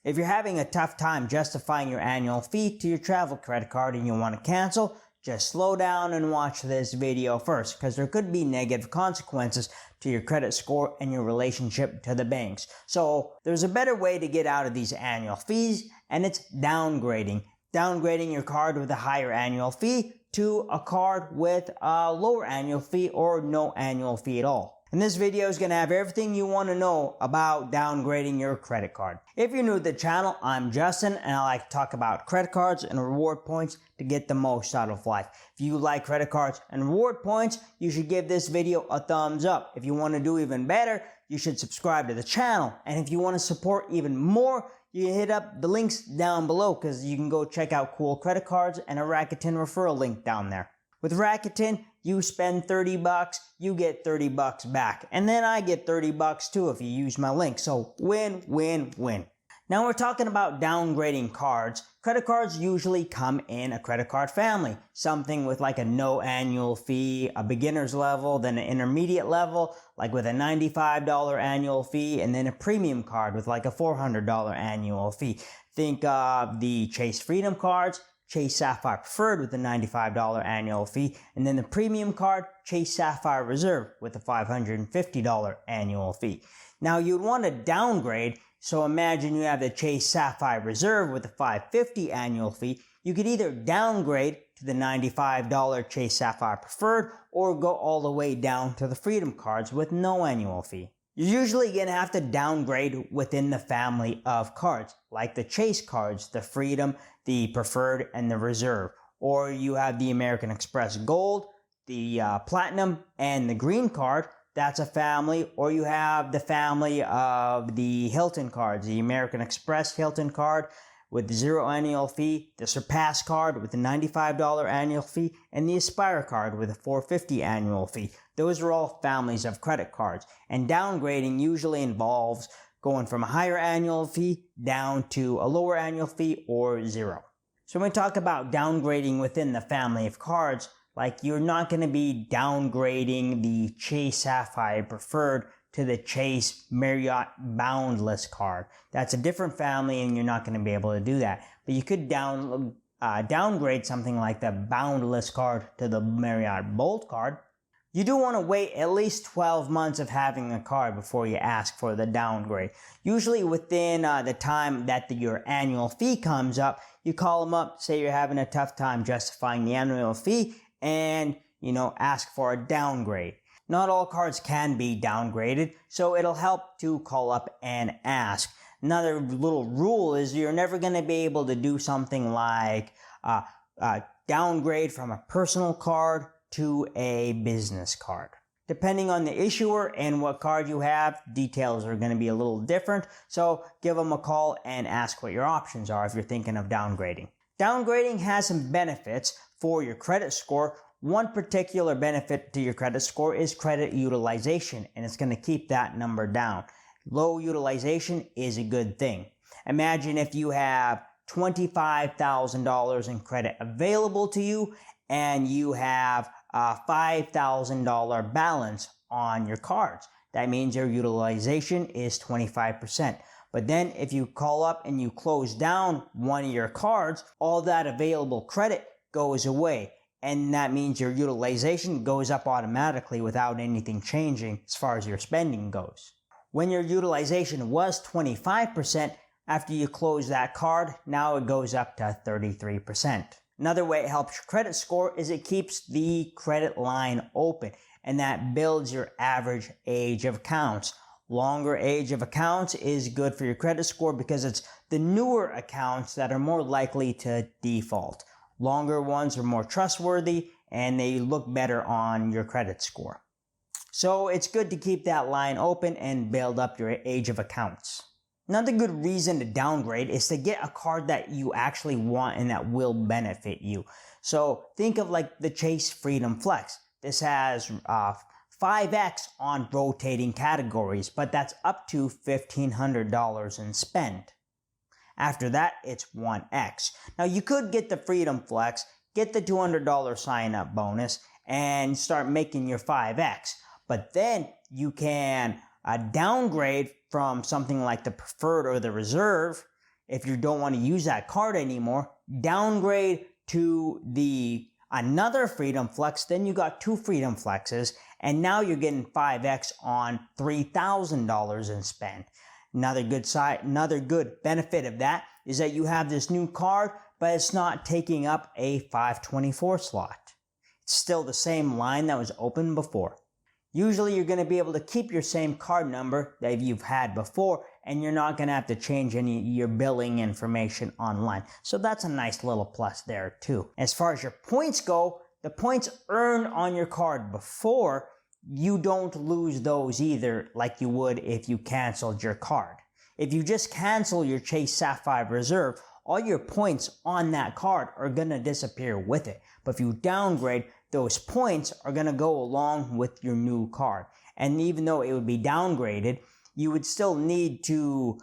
If you're having a tough time justifying your annual fee to your travel credit card and you want to cancel, just slow down and watch this video first, because there could be negative consequences to your credit score and your relationship to the banks. So there's a better way to get out of these annual fees, and it's downgrading. Downgrading your card with a higher annual fee to a card with a lower annual fee or no annual fee at all. And this video is going to have everything you want to know about downgrading your credit card. If you're new to the channel, I'm Justin, and I like to talk about credit cards and reward points to get the most out of life. If you like credit cards and reward points, you should give this video a thumbs up. If you want to do even better, you should subscribe to the channel. And if you want to support even more, you hit up the links down below, because you can go check out cool credit cards and a Rakuten referral link down there. With Rakuten, you spend $30, you get $30 back. And then I get $30 too if you use my link. So win, win, win. Now we're talking about downgrading cards. Credit cards usually come in a credit card family. Something with like a no annual fee, a beginner's level, then an intermediate level, like with a $95 annual fee, and then a premium card with like a $400 annual fee. Think of the Chase Freedom cards, Chase Sapphire Preferred with a $95 annual fee, and then the premium card, Chase Sapphire Reserve with a $550 annual fee. Now you'd want to downgrade, so imagine you have the Chase Sapphire Reserve with a $550 annual fee. You could either downgrade to the $95 Chase Sapphire Preferred or go all the way down to the Freedom cards with no annual fee. You're usually going to have to downgrade within the family of cards, like the Chase cards, the Freedom, the Preferred, and the Reserve. Or you have the American Express Gold, the Platinum, and the Green card. That's a family. Or you have the family of the Hilton cards, the American Express Hilton card with zero annual fee, the Surpass card with a $95 annual fee, and the Aspire card with a $450 annual fee. Those are all families of credit cards. And downgrading usually involves going from a higher annual fee down to a lower annual fee or zero. So when we talk about downgrading within the family of cards, like you're not going to be downgrading the Chase Sapphire Preferred to the Chase Marriott Boundless card. That's a different family, and you're not going to be able to do that. But you could downgrade something like the Boundless card to the Marriott Bold card. You do want to wait at least 12 months of having a card before you ask for the downgrade. Usually within the time that your annual fee comes up, you call them up, say you're having a tough time justifying the annual fee, and, ask for a downgrade. Not all cards can be downgraded, so it'll help to call up and ask. Another little rule is you're never going to be able to do something like downgrade from a personal card to a business card. Depending on the issuer and what card you have, details are going to be a little different, so give them a call and ask what your options are if you're thinking of downgrading. Downgrading has some benefits for your credit score. One particular benefit to your credit score is credit utilization, and it's going to keep that number down. Low utilization is a good thing. Imagine if you have $25,000 in credit available to you, and you have a $5,000 balance on your cards. That means your utilization is 25%. But then if you call up and you close down one of your cards, all that available credit goes away. And that means your utilization goes up automatically without anything changing as far as your spending goes. When your utilization was 25%, after you close that card, now it goes up to 33%. Another way it helps your credit score is it keeps the credit line open, and that builds your average age of accounts. Longer age of accounts is good for your credit score because it's the newer accounts that are more likely to default. Longer ones are more trustworthy, and they look better on your credit score. So it's good to keep that line open and build up your age of accounts. Another good reason to downgrade is to get a card that you actually want and that will benefit you. So think of like the Chase Freedom Flex. This has 5x on rotating categories, but that's up to $1,500 in spend. After that, it's 1x. Now you could get the Freedom Flex, get the $200 sign-up bonus, and start making your 5x. But then you can downgrade from something like the Preferred or the Reserve if you don't want to use that card anymore, downgrade to another Freedom Flex, then you got 2 Freedom Flexes, and now you're getting 5x on $3,000 in spend. Another good benefit of that is that you have this new card, but it's not taking up a 524 slot. It's still the same line that was open before. Usually you're going to be able to keep your same card number that you've had before, and you're not going to have to change any of your billing information online. So that's a nice little plus there too. As far as your points go, the points earned on your card before, you don't lose those either like you would if you canceled your card. If you just cancel your Chase Sapphire Reserve, all your points on that card are going to disappear with it. But if you downgrade, those points are going to go along with your new card. And even though it would be downgraded, you would still need to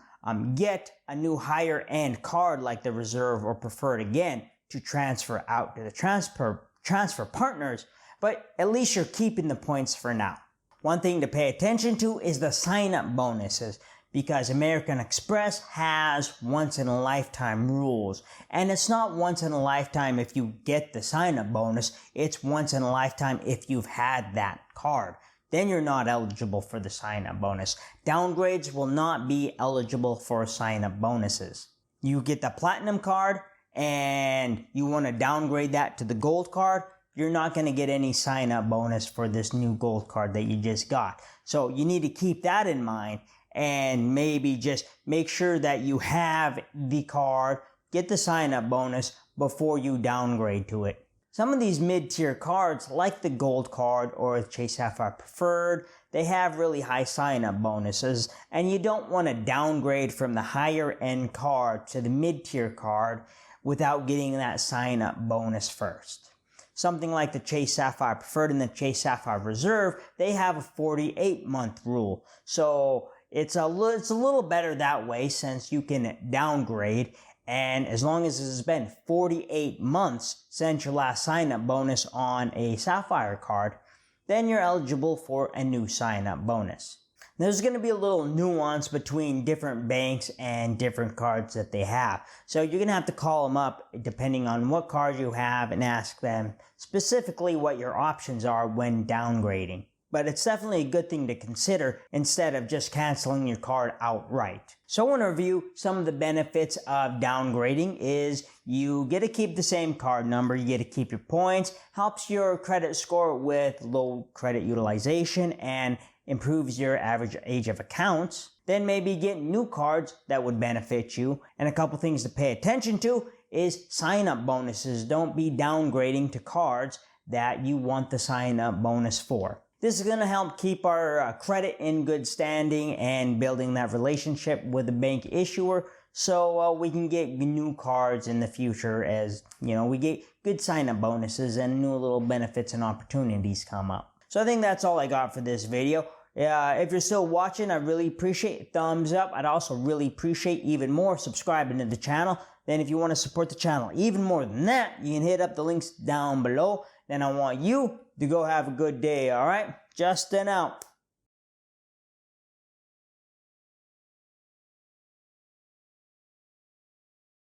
get a new higher end card like the Reserve or Preferred again to transfer out to the transfer partners. But at least you're keeping the points for now. One thing to pay attention to is the sign-up bonuses, because American Express has once-in-a-lifetime rules. And it's not once in a lifetime if you get the sign-up bonus, it's once in a lifetime if you've had that card. Then you're not eligible for the sign-up bonus. Downgrades will not be eligible for sign-up bonuses. You get the Platinum card and you want to downgrade that to the Gold card, you're not going to get any sign-up bonus for this new Gold card that you just got. So you need to keep that in mind and maybe just make sure that you have the card, get the sign-up bonus before you downgrade to it. Some of these mid-tier cards, like the Gold card or the Chase Sapphire Preferred, they have really high sign-up bonuses, and you don't want to downgrade from the higher-end card to the mid-tier card without getting that sign-up bonus first. Something like the Chase Sapphire Preferred and the Chase Sapphire Reserve, they have a 48-month rule. So it's a little better that way since you can downgrade. And as long as it's been 48 months since your last sign-up bonus on a Sapphire card, then you're eligible for a new sign-up bonus. There's going to be a little nuance between different banks and different cards that they have. So you're going to have to call them up depending on what card you have and ask them specifically what your options are when downgrading. But it's definitely a good thing to consider instead of just canceling your card outright. So in review, some of the benefits of downgrading is you get to keep the same card number, you get to keep your points, helps your credit score with low credit utilization, and improves your average age of accounts. Then maybe get new cards that would benefit you. And a couple things to pay attention to is sign-up bonuses. Don't be downgrading to cards that you want the sign-up bonus for. This is going to help keep our credit in good standing and building that relationship with the bank issuer so we can get new cards in the future as, we get good sign-up bonuses and new little benefits and opportunities come up. So I think that's all I got for this video. If you're still watching, I really appreciate a thumbs up. I'd also really appreciate even more subscribing to the channel. Then if you want to support the channel even more than that, you can hit up the links down below. Then I want you to go have a good day, alright? Justin out.